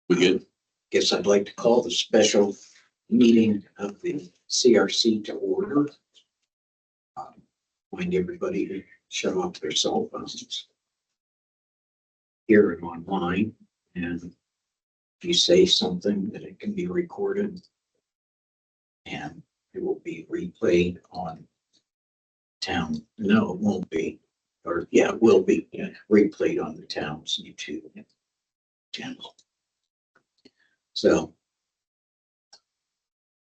We good? Guess I'd like to call the special meeting of the CRC to order. Mind everybody to shut off their cell phones here and online. And if you say something, that it can be recorded and it will be replayed on town. No, it won't be. Or yeah, it will be replayed on the town's YouTube channel. So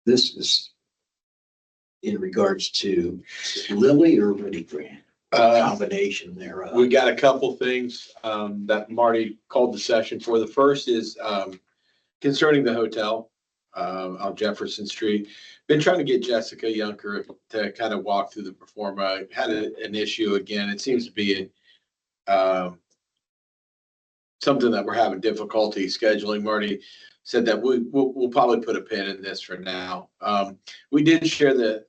this is in regards to Lily or READI grant, combination thereof. We got a couple things that Marty called the session for. The first is concerning the hotel on Jefferson Street. Been trying to get Jessica Yunker to kind of walk through the performa. Had an issue again. It seems to be something that we're having difficulty scheduling. Marty said that we'll probably put a pin in this for now. We did share the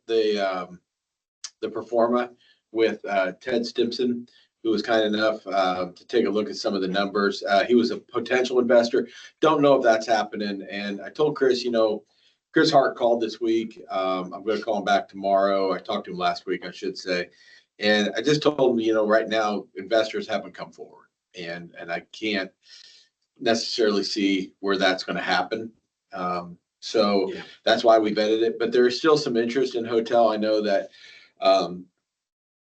performa with Ted Stimson, who was kind enough to take a look at some of the numbers. He was a potential investor. Don't know if that's happening. And I told Chris, Chris Hart called this week. I'm going to call him back tomorrow. I talked to him last week, I should say. And I just told him, right now investors haven't come forward. And I can't necessarily see where that's going to happen. So that's why we vetted it. But there is still some interest in hotel. I know that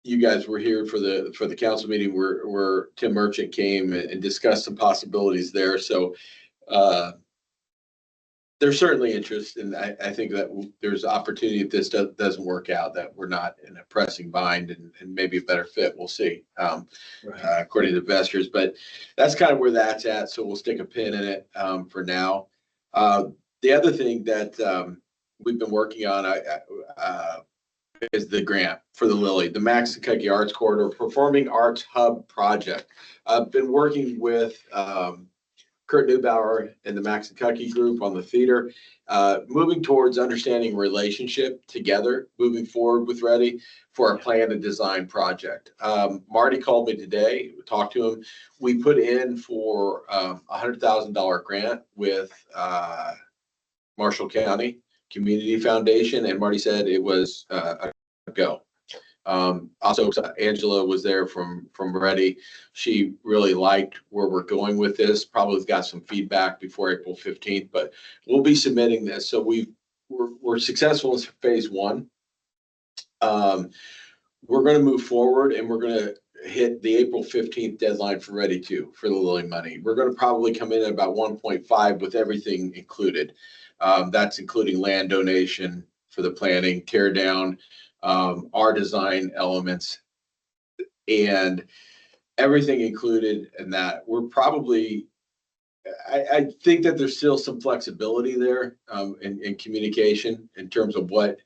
you guys were here for the council meeting where Tim Merchant came and discussed some possibilities there. So there's certainly interest, and I think that there's opportunity if this doesn't work out, that we're not in a pressing bind and maybe a better fit. We'll see, according to investors. But that's kind of where that's at. So we'll stick a pin in it for now. The other thing that we've been working on is the grant for the Lily, the Maxinkuckee Arts Corridor Performing Arts Hub project. I've been working with Kurt Neubauer and the Maxinkuckee group on the theater, moving towards understanding relationship together, moving forward with READI for a plan and design project. Marty called me today, talked to him. We put in for $100,000 grant with Marshall County Community Foundation, and Marty said it was a go. Also, Angela was there from READI. She really liked where we're going with this. Probably got some feedback before April 15th, but we'll be submitting this. So we're successful in phase one. We're going to move forward, and we're going to hit the April 15th deadline for READI 2 for the Lily money. We're going to probably come in at about 1.5 with everything included. That's including land donation for the planning, tear down, our design elements, and everything included in that. We're probably, I think that there's still some flexibility there in communication in terms of what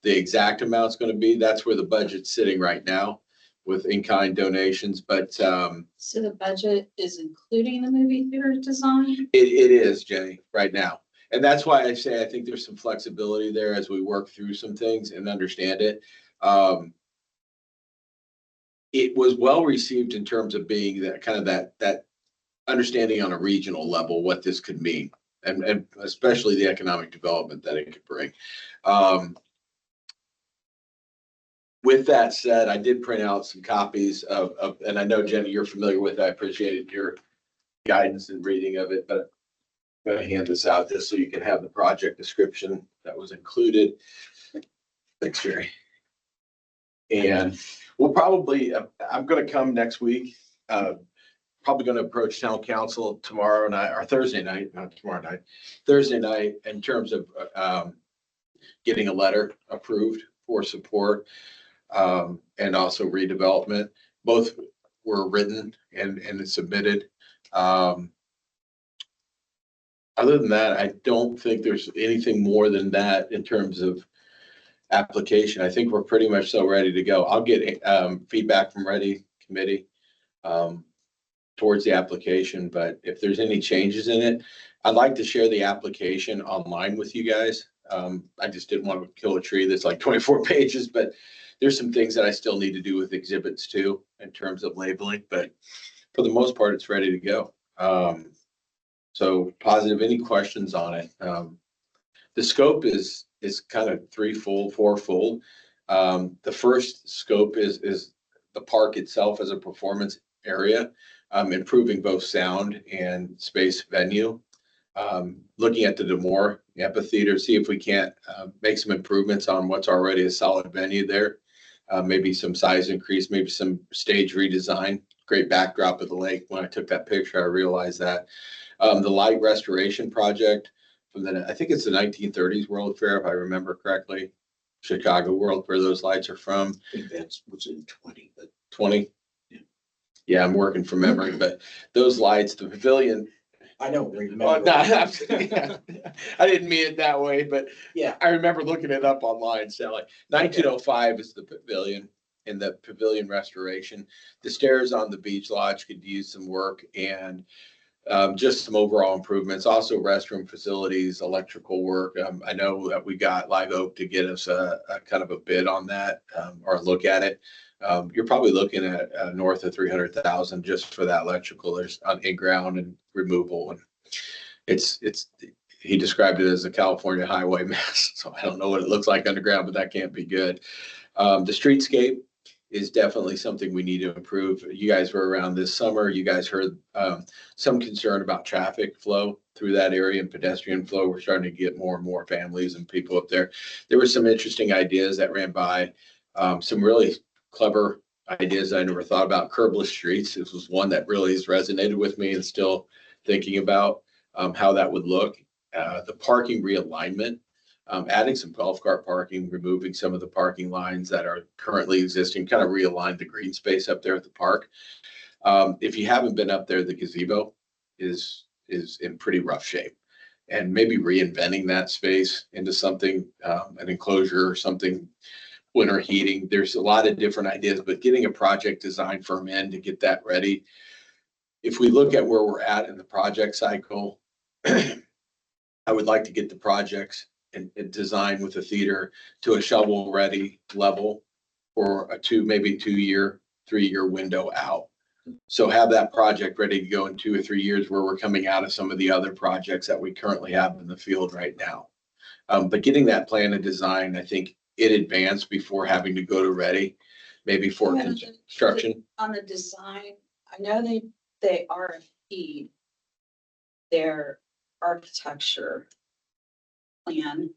the exact amount's going to be. That's where the budget's sitting right now with in-kind donations. But so the budget is including the movie theater design? It is, Jenny, right now. And that's why I say I think there's some flexibility there as we work through some things and understand it. It was well received in terms of being that kind of that understanding on a regional level what this could mean, and especially the economic development that it could bring. With that said, I did print out some copies of and I know, Jenny, you're familiar with it. I appreciated your guidance and reading of it, but I'm going to hand this out just so you can have the project description that was included. Thanks, Jerry. And we'll probably, I'm going to come next week, probably going to approach town council tomorrow night or Thursday night, not tomorrow night, Thursday night, in terms of getting a letter approved for support and also redevelopment. Both were written and submitted. Other than that, I don't think there's anything more than that in terms of application. I think we're pretty much so ready to go. I'll get feedback from READI committee towards the application, but if there's any changes in it, I'd like to share the application online with you guys. I just didn't want to kill a tree that's like 24 pages, but there's some things that I still need to do with exhibits too in terms of labeling, but for the most part, it's ready to go. So positive. Any questions on it? The scope is kind of threefold, fourfold. The first scope is the park itself as a performance area, improving both sound and space venue. Looking at the Demore amphitheater, see if we can't make some improvements on what's already a solid venue there. Maybe some size increase, maybe some stage redesign. Great backdrop of the lake. When I took that picture, I realized that. The light restoration project from I think it's the 1930s World Fair, if I remember correctly. Chicago World, where those lights are from. I think that was in 20, but 20? Yeah. Yeah, I'm working from memory, but those lights, the pavilion. I don't Oh, remember. no, yeah. I didn't mean it that way, but Yeah, I remember looking it up online. So like 1905 is the pavilion and the pavilion restoration. The stairs on the beach lodge could use some work and just some overall improvements. Also restroom facilities, electrical work. I know that we got Live Oak to get us a kind of a bid on that or a look at it. You're probably looking at north of 300,000 just for that electrical. There's on in-ground and removal, and it's he described it as a California highway mess. So I don't know what it looks like underground, but that can't be good. The streetscape is definitely something we need to improve. You guys were around this summer. You guys heard some concern about traffic flow through that area and pedestrian flow. We're starting to get more and more families and people up there. There were some interesting ideas that ran by, some really clever ideas I never thought about. Curbless streets. This was one that really has resonated with me and still thinking about how that would look. The parking realignment. Adding some golf cart parking, removing some of the parking lines that are currently existing, kind of realign the green space up there at the park. If you haven't been up there, the gazebo is in pretty rough shape, and maybe reinventing that space into something, an enclosure or something, winter heating. There's a lot of different ideas, but getting a project design firm in to get that ready. If we look at where we're at in the project cycle, I would like to get the projects and design with the theater to a shovel ready level for a maybe 2 year, 3 year window out. So have that project ready to go in 2 or 3 years where we're coming out of some of the other projects that we currently have in the field right now. But getting that plan and design, I think in advance before having to go to ready, maybe for construction. On the design, I know they RFP'd their architecture plan.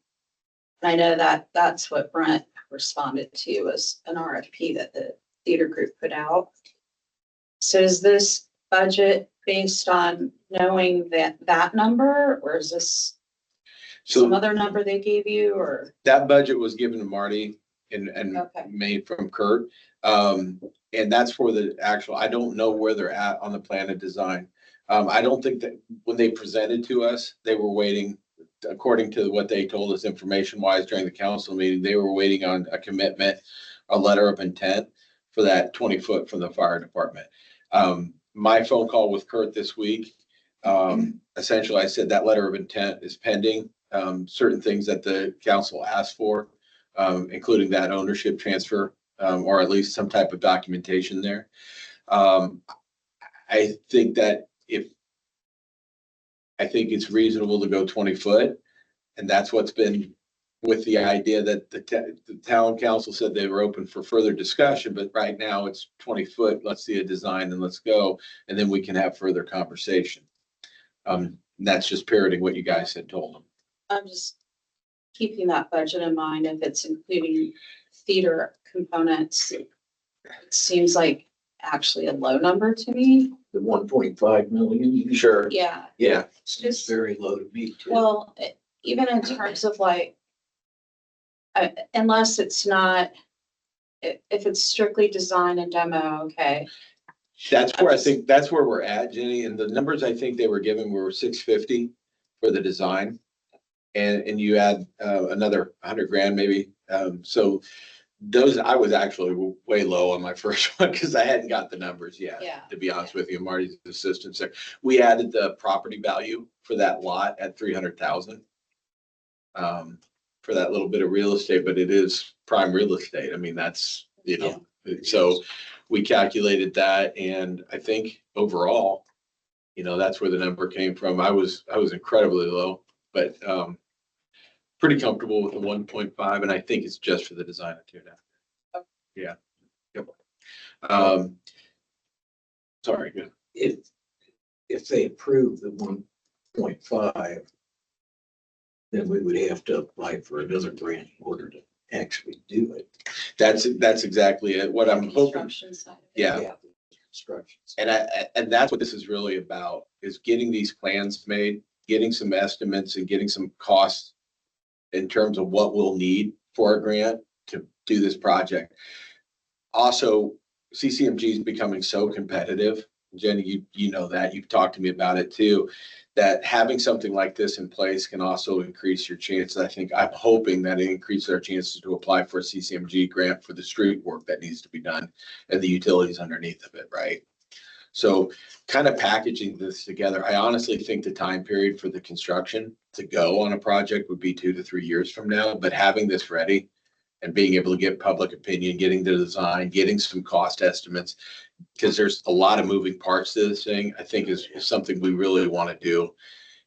And I know that that's what Brent responded to, was an RFP that the theater group put out. So is this budget based on knowing that number, or is this some So other number they gave you, or? that budget was given to Marty and Okay. made from Kurt. And that's for the actual, I don't know where they're at on the plan of design. I don't think that when they presented to us, they were waiting, according to what they told us information wise during the council meeting, they were waiting on a commitment, a letter of intent for that 20-foot from the fire department. My phone call with Kurt this week, essentially I said that letter of intent is pending. Certain things that the council asked for, including that ownership transfer, or at least some type of documentation there. I think that I think it's reasonable to go 20 foot. And that's what's been with the idea that the town council said they were open for further discussion, but right now it's 20 foot. Let's see a design and let's go. And then we can have further conversation. That's just parroting what you guys had told them. I'm just keeping that budget in mind. If it's including theater components, it seems like actually a low number to me. the 1.5 million. Sure. Yeah, Yeah. It's very low to me too. well, even in terms of like, unless it's not, if it's strictly design and demo, okay. That's where I think, that's where we're at, Ginny, and the numbers I think they were given were 650 for the design. And you add another 100 grand maybe. So those, I was actually way low on my first one because I hadn't got the numbers yet. Yeah. To be honest with you, Marty's assistant there. We added the property value for that lot at 300,000. For that little bit of real estate, but it is prime real estate. I mean, that's, you know, so we calculated that, and I think overall That's where the number came from. I was incredibly low, but, pretty comfortable with the 1.5, and I think it's just for the design of tear down. Yeah. Yep. Sorry. Good. If they approve the 1.5, then we would have to apply for another grant in order to actually do it. That's exactly it. What I'm hoping. Construction side. Yeah. Instructions. And that's what this is really about, is getting these plans made, getting some estimates and getting some costs in terms of what we'll need for a grant to do this project. Also, CCMG is becoming so competitive. Jenny, you know that, you've talked to me about it too, that having something like this in place can also increase your chances. I'm hoping that it increases our chances to apply for a CCMG grant for the street work that needs to be done and the utilities underneath of it, right? So kind of packaging this together, I honestly think the time period for the construction to go on a project would be 2 to 3 years from now, but having this ready and being able to get public opinion, getting the design, getting some cost estimates, because there's a lot of moving parts to this thing, I think is something we really want to do.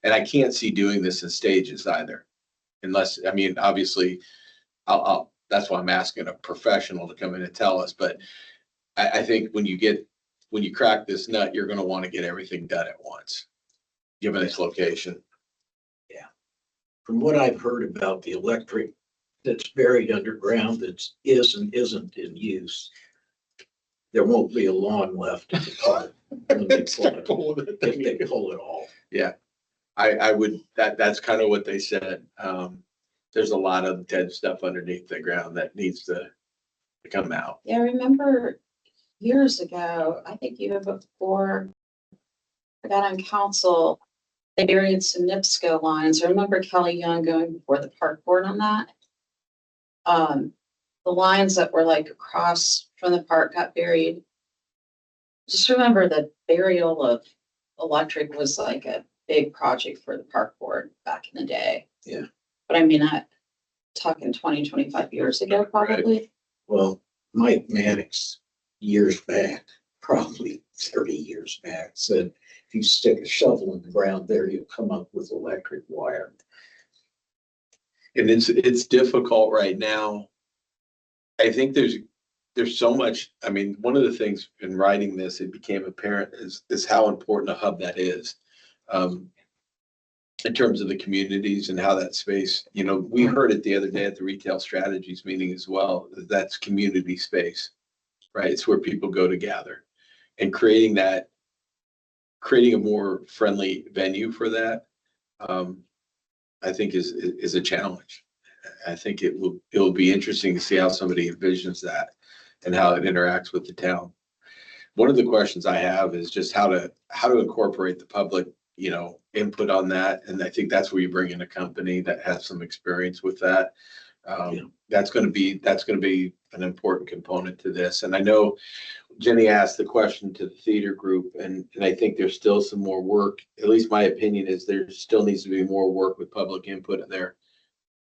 And I can't see doing this in stages either, unless, obviously, that's why I'm asking a professional to come in and tell us. But I think when you crack this nut, you're going to want to get everything done at once, given its location. Yeah. From what I've heard about the electric that's buried underground that isn't in use, there won't be a lawn left in the park when they pull it, if they pull it all. Yeah, I would, that's kind of what they said. There's a lot of dead stuff underneath the ground that needs to come out. Yeah, I remember years ago, I think even before I got on council, they buried some NIPSCO lines. I remember Kelly Young going before the park board on that. The lines that were like across from the park got buried. Just remember the burial of electric was like a big project for the park board back in the day. Yeah. But I'm talking 20, 25 years ago, probably. Right. Well, Mike Maddox, years back, probably 30 years back, said if you stick a shovel in the ground there, you'll come up with electric wire. And it's difficult right now. I think there's so much. One of the things in writing this, it became apparent is how important a hub that is, in terms of the communities and how that space, we heard it the other day at the retail strategies meeting as well. That's community space, right? It's where people go to gather, and creating a more friendly venue for that, I think is a challenge. I think it will be interesting to see how somebody envisions that and how it interacts with the town. One of the questions I have is just how to incorporate the public, input on that. And I think that's where you bring in a company that has some experience with that. That's going to be an important component to this. And I know Jenny asked the question to the theater group, and I think there's still some more work. At least my opinion is there still needs to be more work with public input in there.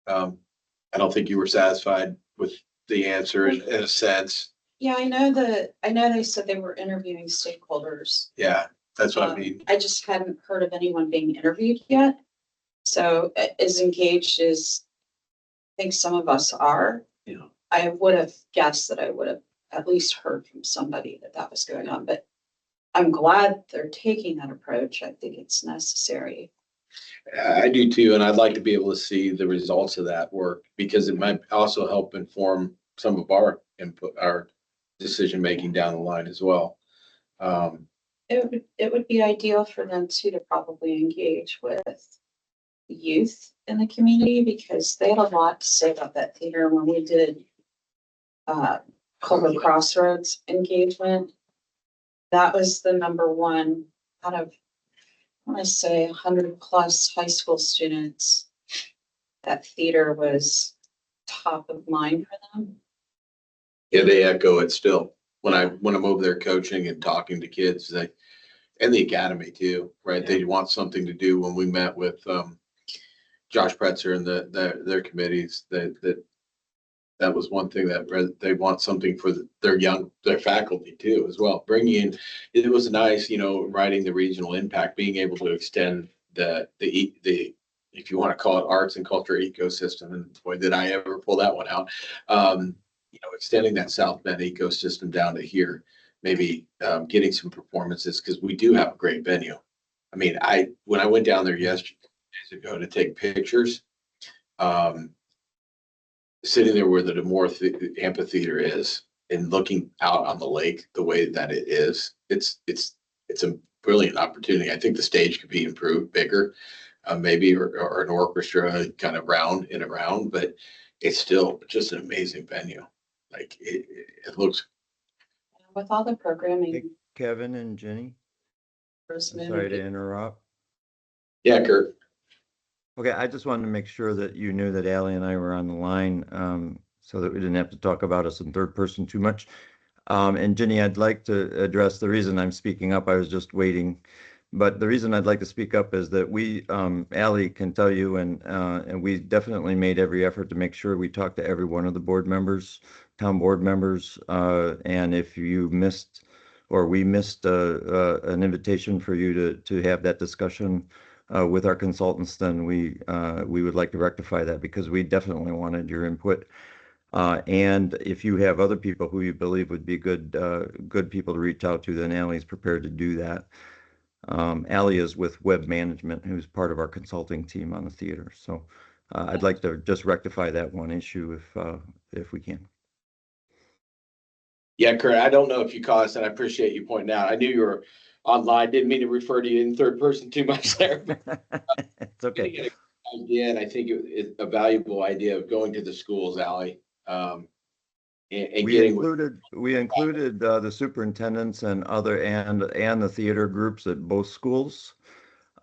I don't think you were satisfied with the answer in a sense. Yeah, I know they said they were interviewing stakeholders. Yeah, that's what I mean. I just hadn't heard of anyone being interviewed yet. So as engaged as I think some of us are, I would have guessed that I would have at least heard from somebody that was going on, but I'm glad they're taking that approach. I think it's necessary. I do too, and I'd like to be able to see the results of that work, because it might also help inform some of our input, our decision making down the line as well. It would be ideal for them too to probably engage with the youth in the community, because they had a lot to say about that theater when we did Culver Crossroads engagement. That was the number one out of, I want to say 100+ high school students. That theater was top of mind for them. Yeah, they echo it still. When I'm over there coaching and talking to kids, and the academy too, right? Yeah. They want something to do. When we met with Josh Pretzer and their committees, that That was one thing that they want something for their faculty too, as well. Bringing in, it was nice, writing the regional impact, being able to extend the, if you want to call it arts and culture ecosystem, and boy, did I ever pull that one out. Extending that South Bend ecosystem down to here, maybe getting some performances, because we do have a great venue. I mean, when I went down there yesterday ago to take pictures, sitting there where the Demore amphitheater is and looking out on the lake the way that it is, it's a brilliant opportunity. I think the stage could be improved, bigger, maybe, or an orchestra kind of round and around, but it's still just an amazing venue. Like it looks. With all the Hey, programming. Kevin and Ginny, First I'm sorry to minute. interrupt. Yeah, Kurt. Okay, I just wanted to make sure that you knew that Ally and I were on the line, so that we didn't have to talk about us in third person too much. And Ginny, I'd like to address the reason I'm speaking up. I was just waiting. But the reason I'd like to speak up is that we, Ally can tell you, and we definitely made every effort to make sure we talked to every one of the board members, town board members. And if you missed, or we missed an invitation for you to have that discussion with our consultants, then we would like to rectify that, because we definitely wanted your input. And if you have other people who you believe would be good people to reach out to, then Ally's prepared to do that. Ally is with Web Management, who's part of our consulting team on the theater. So I'd like to just rectify that one issue if we can. Yeah, Kurt, I don't know if you caught us, and I appreciate you pointing out. I knew you were online. Didn't mean to refer to you in third person too much there. It's okay. Getting an idea, and I think it's a valuable idea of going to the schools, Ally, and We getting. included the superintendents and the theater groups at both schools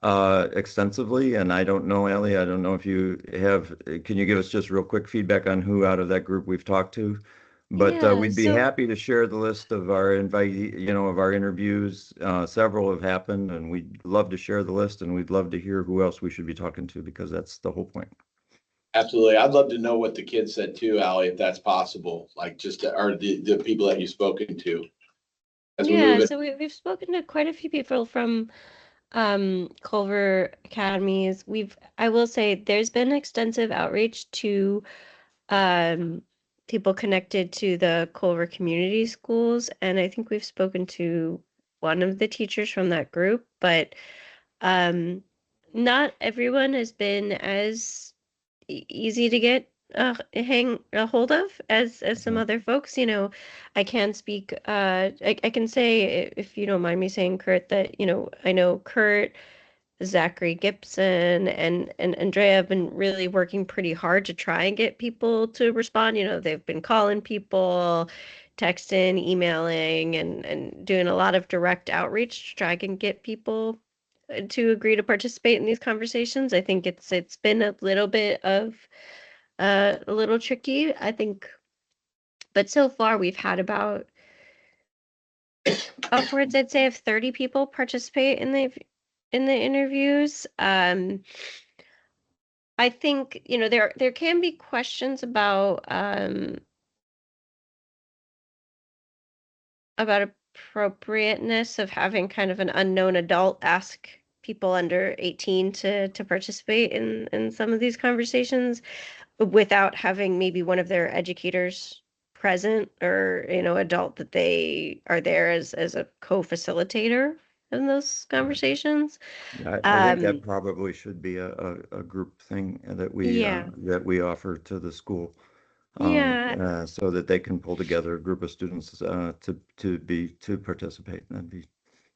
extensively. And I don't know, Ally, I don't know if you can you give us just real quick feedback on who out of that group we've talked to? But Yeah, we'd be happy to share the list of our invitee, of our interviews. Several have happened, and we'd love to share the list, and we'd love to hear who else we should be talking to, because that's the whole point. Absolutely. I'd love to know what the kids said too, Ally, if that's possible, like or the people that you've spoken to. Yeah, so we've spoken to quite a few people from Culver academies. I will say there's been extensive outreach to people connected to the Culver community schools, and I think we've spoken to one of the teachers from that group, but not everyone has been as easy to get hang a hold of as some other folks. I can speak I can say, if you don't mind me saying, Kurt, that I know Kurt, Zachary Gibson, and Andrea have been really working pretty hard to try and get people to respond. They've been calling people, texting, emailing, and doing a lot of direct outreach to try and get people to agree to participate in these conversations. I think it's been a little bit of a little tricky, I think, but so far we've had about upwards, I'd say, of 30 people participate in the interviews. I think there can be questions about appropriateness of having kind of an unknown adult ask people under 18 to participate in some of these conversations without having maybe one of their educators present, or adult that they are there as a co-facilitator in those conversations. I think that probably should be a group thing that we offer to the school. So that they can pull together a group of students to participate. That'd be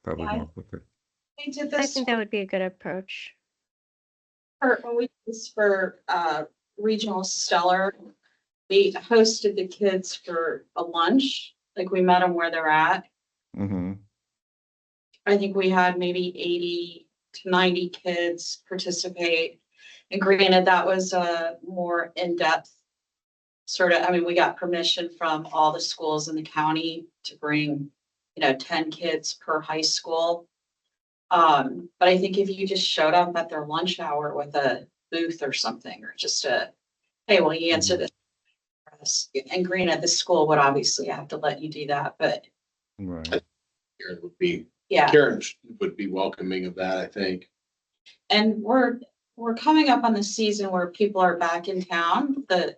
probably more appropriate. We did I this think that would be a good approach. when we did this for Regional Stellar. We hosted the kids for a lunch, like we met them where they're at. Mm-hmm. I think we had maybe 80 to 90 kids participate. And granted, that was a more in-depth we got permission from all the schools in the county to bring, 10 kids per high school. But I think if you just showed up at their lunch hour with a booth or something, or just hey, will you answer this And granted, the school would obviously have to let you do that, but Right. yeah. Karen would be welcoming of that, I think. And we're coming up on the season where people are back in town. The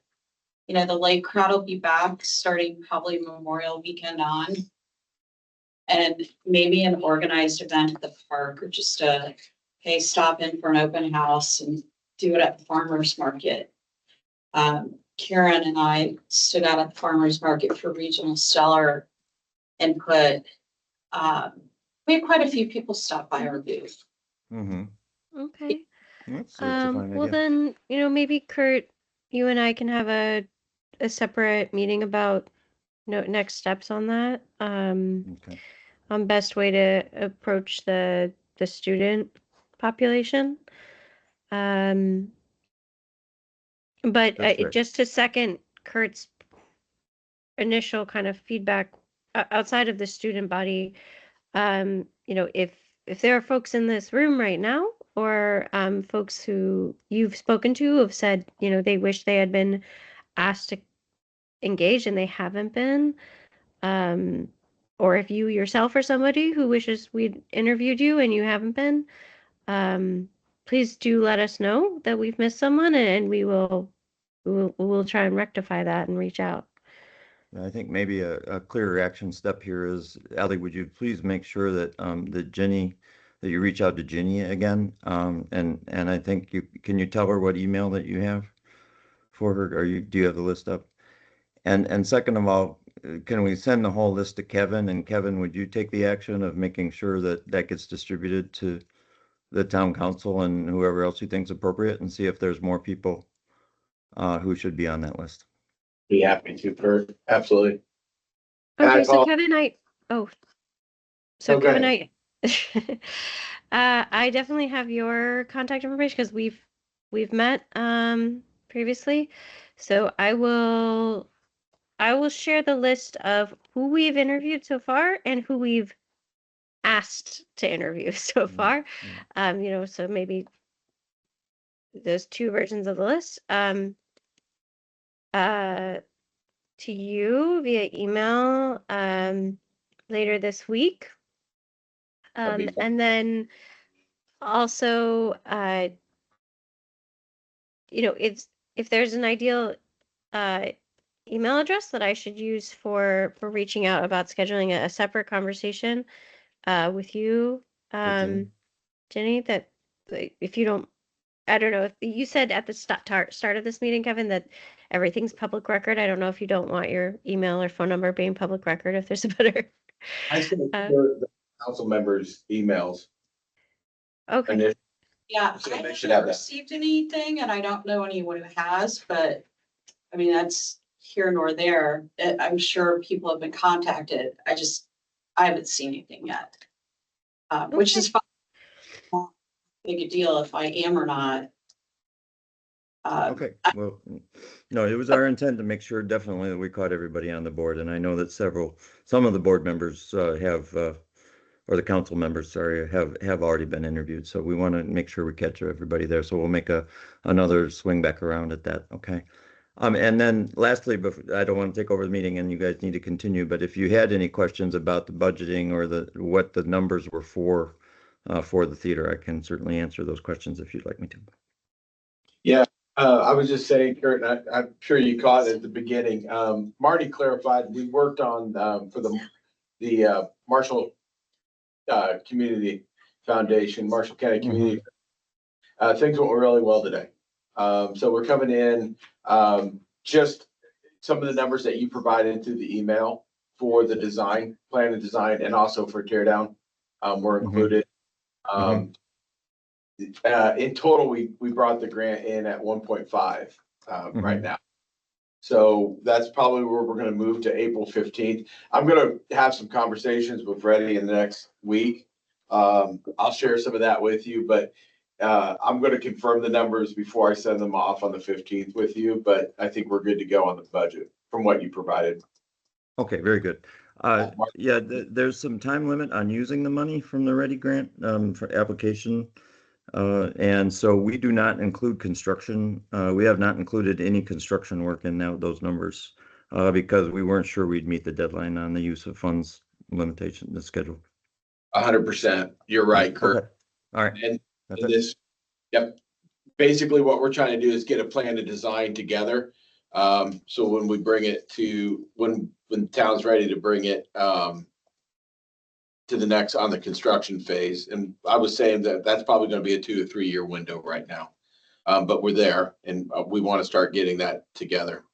lake crowd will be back starting probably Memorial Weekend on. And maybe an organized event at the park or just hey, stop in for an open house and do it at the farmer's market. Karen and I stood out at the farmer's market for regional stellar input. We had quite a few people stop by our booth. Mm-hmm. Okay. That's a fine Well idea. then, maybe Kurt, you and I can have a separate meeting about next steps on that. Okay. On best way to approach the student population. But That's right. just to second Kurt's initial kind of feedback outside of the student body, if there are folks in this room right now or folks who you've spoken to have said, they wish they had been asked to engage and they haven't been, or if you yourself are somebody who wishes we'd interviewed you and you haven't been, please do let us know that we've missed someone and we'll try and rectify that and reach out. I think maybe a clearer action step here is, Ally, would you please make sure that that you reach out to Ginny again? And I think can you tell her what email that you have for her? Do you have the list up? And second of all, can we send the whole list to Kevin? And Kevin, would you take the action of making sure that gets distributed to the town council and whoever else you think's appropriate, and see if there's more people who should be on that list? Be happy to, Kurt. Absolutely. Okay, so Okay. Kevin, I definitely have your contact information because we've met previously. So I will share the list of who we've interviewed so far and who we've asked to interview so far. So maybe those two versions of the list. To you via email later this week. That'd be fun. And then also, if there's an ideal email address that I should use for reaching out about scheduling a separate conversation with you, Ginny, that if you don't, I don't know if you said at the start of this meeting, Kevin, that everything's public record. I don't know if you don't want your email or phone number being public record, if there's a better. I think the council members' emails. Yeah, Okay. So I they should haven't have that. received anything and I don't know anyone who has, but I mean, that's here nor there. I'm sure people have been contacted. I haven't seen anything yet. Which is fine. Not big a deal if I am or not. Okay, well, no, it was our intent to make sure definitely that we caught everybody on the board, and I know that some of the board members or the council members, sorry, have already been interviewed, so we want to make sure we catch everybody there, so we'll make another swing back around at that, okay? And then lastly, I don't want to take over the meeting and you guys need to continue, but if you had any questions about the budgeting or what the numbers were for the theater, I can certainly answer those questions if you'd like me to. Yeah, I was just saying, Kurt, and I'm sure you caught it at the beginning. Marty clarified, we worked on for the Marshall Community Foundation, Marshall County Community. Things went really well today. So we're coming in, just some of the numbers that you provided through the email for the plan and design, and also for tear down, were included. In total, we brought the grant in at 1.5 right now. So that's probably where we're going to move to April 15th. I'm going to have some conversations with Freddie in the next week. I'll share some of that with you, but I'm going to confirm the numbers before I send them off on the 15th with you, but I think we're good to go on the budget from what you provided. Okay, very good. Yeah, there's some time limit on using the money from the READI grant for application. And so we do not include construction. We have not included any construction work in those numbers. because we weren't sure we'd meet the deadline on the use of funds limitation, the schedule. 100%. You're right, Kurt. Okay. All right. And That's and it. this, yep. Basically, what we're trying to do is get a plan and design together. So when we bring it to, when the town's ready to bring it, to the next on the construction phase. And I was saying that that's probably going to be a 2 to 3 year window right now. But we're there and we want to start getting that together.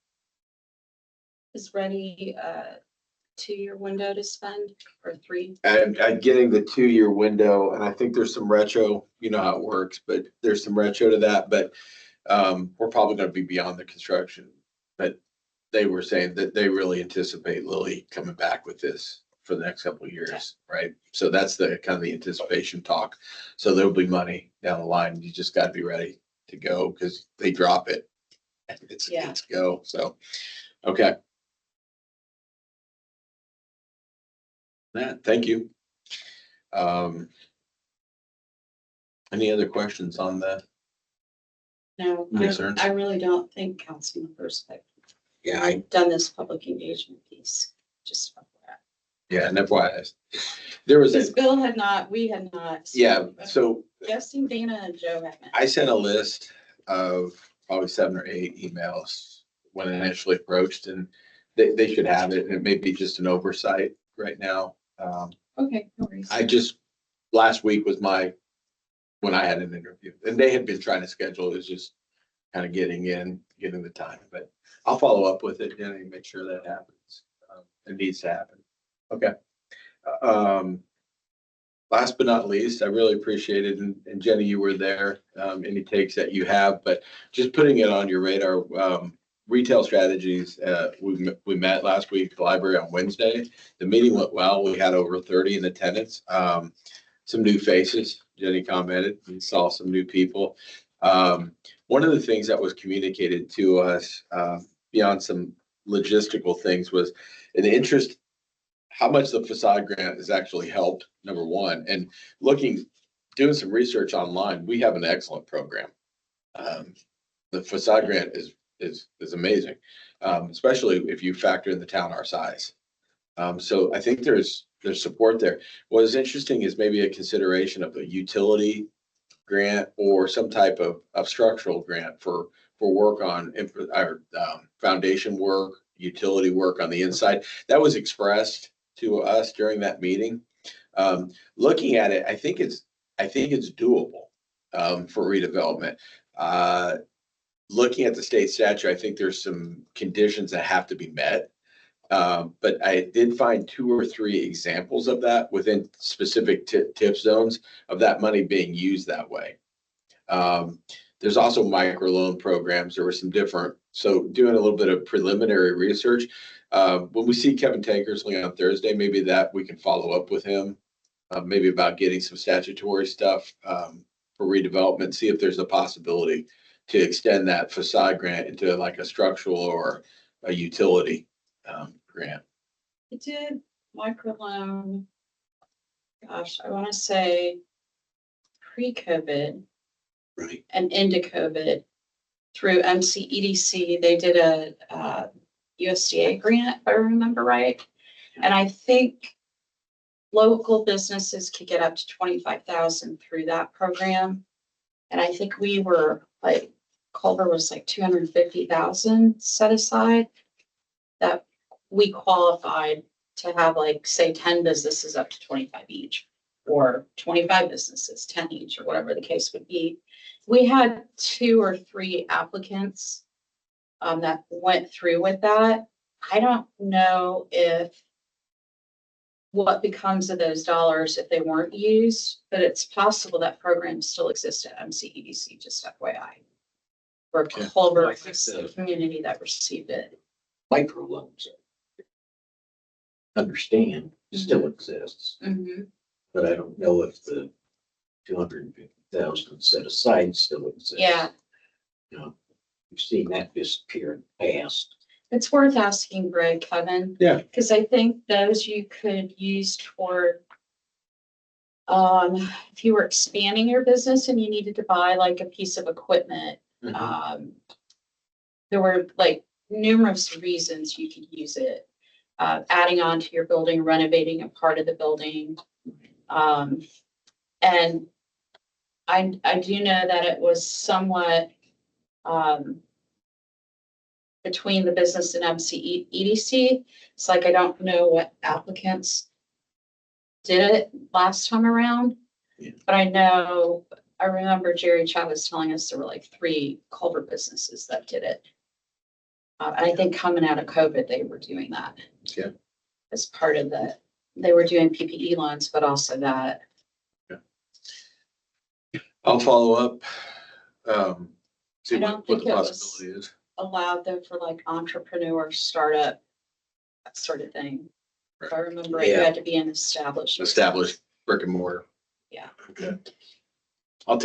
Is ready a 2-year window to spend or 3? And getting the 2 year window, and I think there's some retro, you know how it works, but there's some retro to that, but we're probably going to be beyond the construction. But they were saying that they really anticipate Lily coming back with this for the next couple of years, right? So that's the kind of the anticipation talk. So there'll be money down the line. You just got to be ready to go because they drop it. It's go. So, okay. Thank you. Any other questions on that? No, Concerns? I really don't think Councilman Perspective. Yeah, I've done this public engagement piece, just for that. Yeah, and FYI, there was Because a, we had not. yeah, so Guessing Dana and Joe haven't. I sent a list of probably 7 or 8 emails when initially approached, and they should have it, and it may be just an oversight right now. Okay, no worries. Last week was when I had an interview, and they had been trying to schedule, it was just kind of getting the time, but I'll follow up with it, and make sure that happens. It needs to happen. Okay. Last but not least, I really appreciate it. And Jenny, you were there, any takes that you have, but just putting it on your radar, retail strategies. We met last week at the library on Wednesday. The meeting went well. We had over 30 in attendance. Some new faces. Jenny commented and saw some new people. One of the things that was communicated to us, beyond some logistical things, was an interest how much the facade grant has actually helped, number one, and doing some research online, we have an excellent program. The facade grant is amazing, especially if you factor in the town our size. So I think there's support there. What is interesting is maybe a consideration of a utility grant or some type of structural grant for work on foundation work, utility work on the inside. That was expressed to us during that meeting. Looking at it, I think it's doable for redevelopment. Looking at the state statute, I think there's some conditions that have to be met. But I did find 2 or 3 examples of that within specific tip zones of that money being used that way. There's also microloan programs. There were some different, so doing a little bit of preliminary research. When we see Kevin Tankersley on Thursday, maybe that we can follow up with him, maybe about getting some statutory stuff for redevelopment, see if there's a possibility to extend that facade grant into like a structural or a utility grant. I did microloan, gosh, I want to say pre-COVID right. and into COVID through MCEDC. They did a USDA grant, if I remember right. And I think local businesses could get up to 25,000 through that program. And I think we were like, Culver was like 250,000 set aside that we qualified to have, like, say 10 businesses up to 25 each, or 25 businesses, 10 each, or whatever the case would be. We had 2 or 3 applicants that went through with that. I don't know what becomes of those dollars if they weren't used, but it's possible that program still exists at MCEDC, just FYI. Or Okay. Culver Like was the- the community that received it. Microloans. Understand still exists, but I don't know if the 250,000 set aside still exists. Yeah, You know, we've seen that disappear in the past. it's worth asking Greg, Kevin. Yeah. Because I think those you could use toward, if you were expanding your business and you needed to buy like a piece of equipment, there were like numerous reasons you could use it. Adding on to your building, renovating a part of the building. And I do know that it was somewhat, between the business and EDC. It's like, I don't know what applicants did it last time around. Yeah. But I remember Jerry Chavez telling us there were like 3 Culver businesses that did it. I think coming out of COVID, they were doing that. Yeah. As part of they were doing PPE loans, but also that. I'll follow up. See I don't what think the it was possibility is. allowed though for like entrepreneur startup, that sort of thing. If I remember, right, you Yeah. had to be an established. Brick and mortar. Yeah. Okay. I'll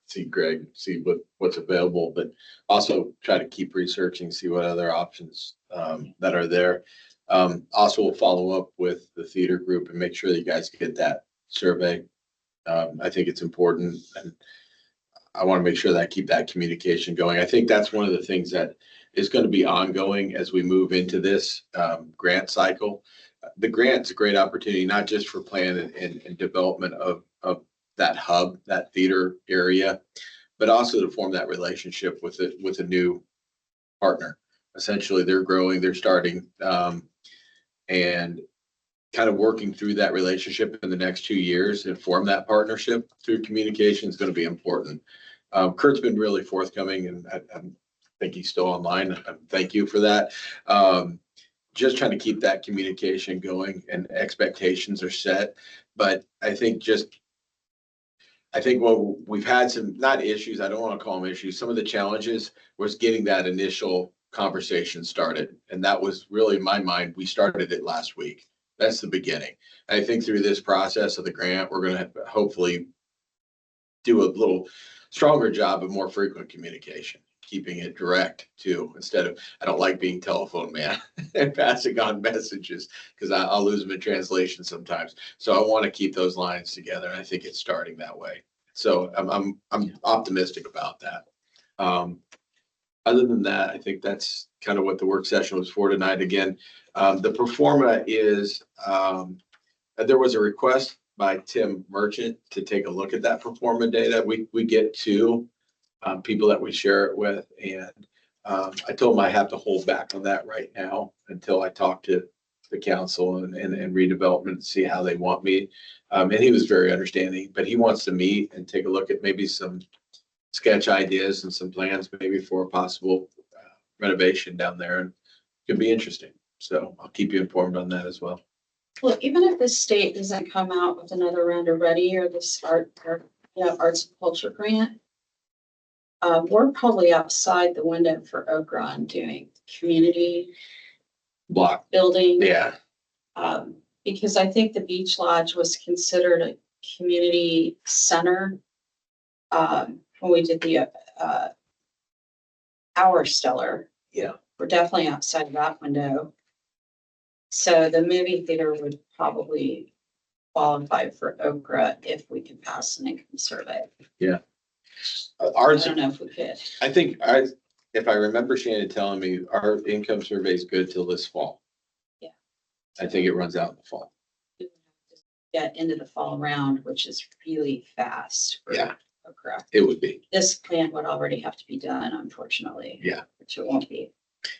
see Greg, see what's available, but also try to keep researching, see what other options that are there. Also we'll follow up with the theater group and make sure that you guys get that survey. I think it's important, and I want to make sure that I keep that communication going. I think that's one of the things that is going to be ongoing as we move into this grant cycle. The grant's a great opportunity, not just for plan and development of that hub, that theater area, but also to form that relationship with a new partner. Essentially, they're growing, they're starting, and kind of working through that relationship in the next 2 years and form that partnership through communication is going to be important. Kurt's been really forthcoming, and I think he's still online. Thank you for that. Just trying to keep that communication going and expectations are set. But I think what we've had some, not issues, I don't want to call them issues. Some of the challenges was getting that initial conversation started. And that was really, in my mind, we started it last week. That's the beginning. I think through this process of the grant, we're going to hopefully do a little stronger job of more frequent communication, keeping it direct too, instead of, I don't like being telephone man and passing on messages because I'll lose them in translation sometimes. So I want to keep those lines together. And I think it's starting that way. So I'm optimistic about that. Other than that, I think that's kind of what the work session was for tonight. Again, the performa is, there was a request by Tim Merchant to take a look at that performa data. We get 2 people that we share it with. And I told him I have to hold back on that right now until I talk to the council and redevelopment and see how they want me. And he was very understanding, but he wants to meet and take a look at maybe some sketch ideas and some plans maybe for a possible renovation down there, and it could be interesting. So I'll keep you informed on that as well. Well, even if the state doesn't come out with another round of READI or this arts and culture grant, we're probably outside the window for Okra on doing community Block. building. Yeah. Because I think the Beach Lodge was considered a community center when we did the Our Stellar. Yeah. We're definitely outside of that window. So the movie theater would probably qualify for Okra if we could pass an income survey. Yeah. I Ours, don't know if we could. I think if I remember Shannon telling me, our income survey is good till this fall. Yeah. I think it runs out in the fall. Get into the fall round, which is really fast. For Yeah. Okra. It would be. This plan would already have to be done, unfortunately. Yeah. Which it won't be.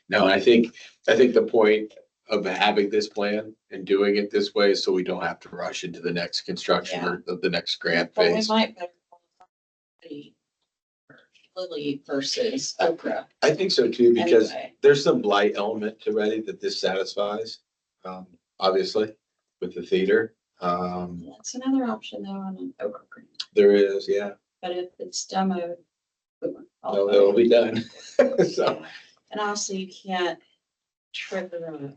No, I think the point of having this plan and doing it this way is so we don't have to rush into the next construction or the next grant Well, we phase. might better Lily versus Okra. I think so too, because Anyway. there's some blight element to READI that this satisfies, obviously, with the theater. That's another option though on an Okra grant. There is, yeah. But if it's demoed, we won't No, qualify. it'll be done. So, Yeah. And also you can't trigger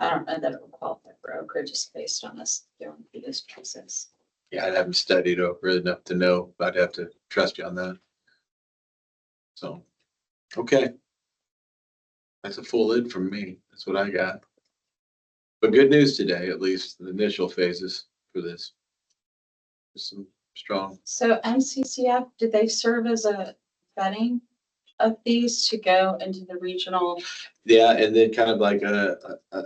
I don't know that it will qualify for Okra just based on us going through this process. yeah, I haven't studied over enough to know, but I'd have to trust you on that. So, okay. That's a full lid from me. That's what I got. But good news today, at least the initial phases for this. There's some strong. So MCCF, did they serve as a vetting of these to go into the regional? Yeah, and then kind of like a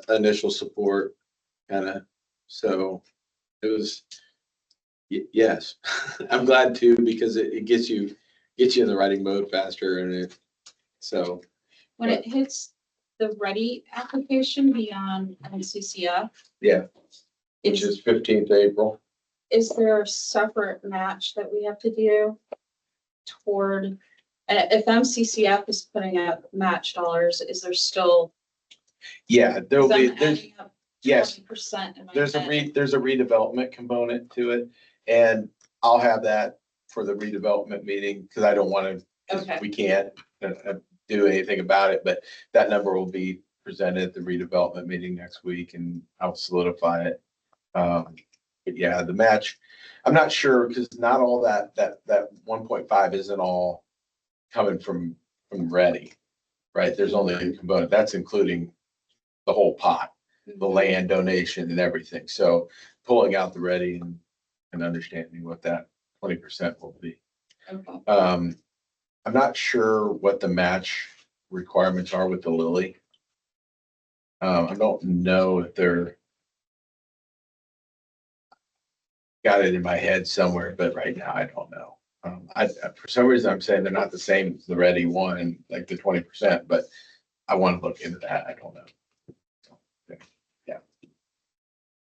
initial support, kind of, so it was, yes. I'm glad too, because it gets you in the writing mode faster and so. When it hits the READI application beyond NCCF, Yeah, which is 15th April. is there a separate match that we have to do toward, and if MCCF is putting up match dollars, is there still? Yeah, there'll be, there's. yes. 20% in my There's a head. there's a redevelopment component to it, and I'll have that for the redevelopment meeting, because I don't want to, Okay. we can't do anything about it, but that number will be presented at the redevelopment meeting next week, and I'll solidify it. But yeah, the match, I'm not sure, because not all that 1.5 isn't all coming from READI, right? There's only a component, that's including the whole pot, the land donation and everything. So pulling out the READI and understanding what that 20% will be. Okay. I'm not sure what the match requirements are with the Lily. I don't know if they're got it in my head somewhere, but right now I don't know. For some reason I'm saying they're not the same as the READI one, like the 20%, but I want to look into that. I don't know. Yeah.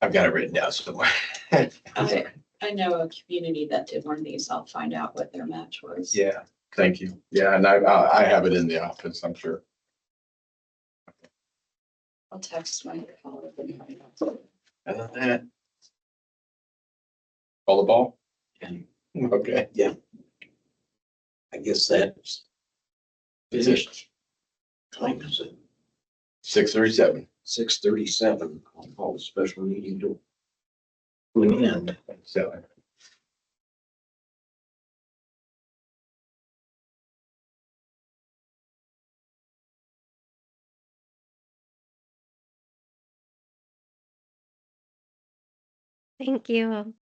I've got it written down somewhere. I know a community that did one of these. I'll find out what their match was. Yeah, thank you. Yeah, and I have it in the office, I'm sure. I'll text my colleague. Other than that, call the ball? And Okay. I guess that's finished. Time is it? 6:37. 6:37. I'll call the special meeting to an end. So. Thank you.